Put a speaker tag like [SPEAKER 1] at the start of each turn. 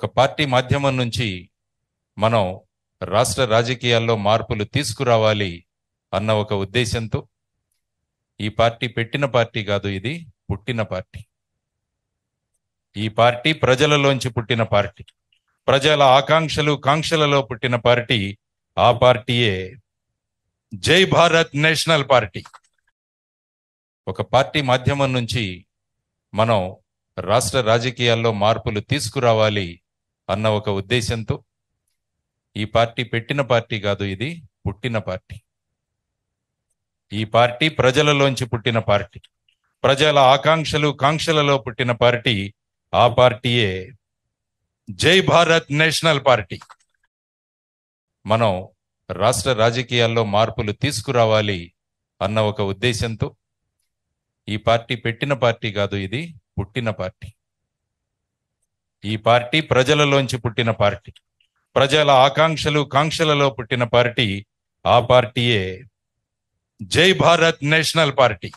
[SPEAKER 1] ఒక పార్టీ మాధ్యమం నుంచి మనం రాష్ట్ర రాజకీయాల్లో మార్పులు తీసుకురావాలి అన్న ఒక ఉద్దేశంతో ఈ పార్టీ పెట్టిన పార్టీ కాదు, ఇది పుట్టిన పార్టీ. ఈ పార్టీ ప్రజలలోంచి పుట్టిన పార్టీ, ప్రజల ఆకాంక్షలు కాంక్షలలో పుట్టిన పార్టీ. ఆ పార్టీయే జై భారత్ నేషనల్ పార్టీ. ఒక పార్టీ మాధ్యమం నుంచి మనం రాష్ట్ర రాజకీయాల్లో మార్పులు తీసుకురావాలి అన్న ఒక ఉద్దేశంతో ఈ పార్టీ పెట్టిన పార్టీ కాదు, ఇది పుట్టిన పార్టీ. ఈ పార్టీ ప్రజలలోంచి పుట్టిన పార్టీ, ప్రజల ఆకాంక్షలు కాంక్షలలో పుట్టిన పార్టీ. ఆ పార్టీయే జై భారత్ నేషనల్ పార్టీ. మనం రాష్ట్ర రాజకీయాల్లో మార్పులు తీసుకురావాలి అన్న ఒక ఉద్దేశంతో ఈ పార్టీ పెట్టిన పార్టీ కాదు, ఇది పుట్టిన పార్టీ. ఈ పార్టీ ప్రజలలోంచి పుట్టిన పార్టీ, ప్రజల ఆకాంక్షలు కాంక్షలలో పుట్టిన పార్టీ. ఆ పార్టీయే జై భారత్ నేషనల్ పార్టీ.